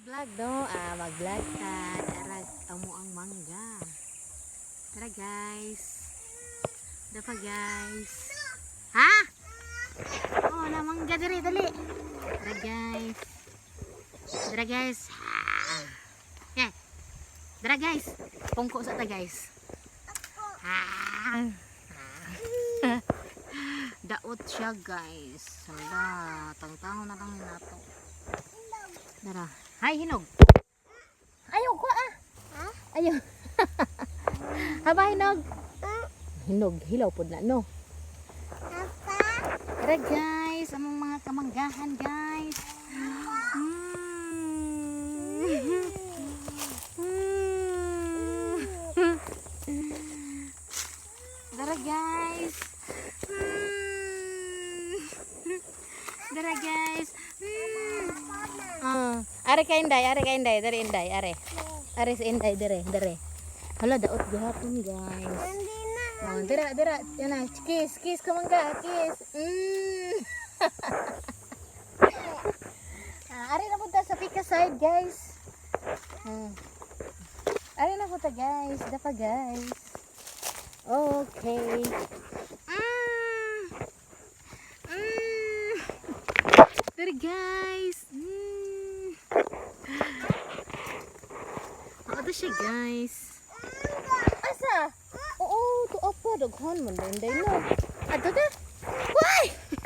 Vlog no, mag-vlog ta. Tara, amo ang mangga. Tara guys. Dapa guys. Ha? Oh, na mangga dali, dali. Tara guys. Tara guys. Okay. Tara guys. Pungko sa ta guys. Daot siya guys. Hala, tang-tango na lang nato. Tara. Hay, hinog. Ayaw ko ah. Ha? Ayaw. Haba hinog. Hinog, hilaw po na, no? Apa? Tara guys, among mga kamanggahan guys. Tara guys. Tara guys. Are ka inday, dari inday, are. Are si inday, dire. Hala, daot gihapon guys. Hindi na. Oh, dira, yan na, kiss ka mangga, kiss. Are na punta sa pika side guys. Are na punta guys, dapa guys. Okay. There guys. Ano siya guys? Asa? Oo, to apa daghan man day no. Ato da.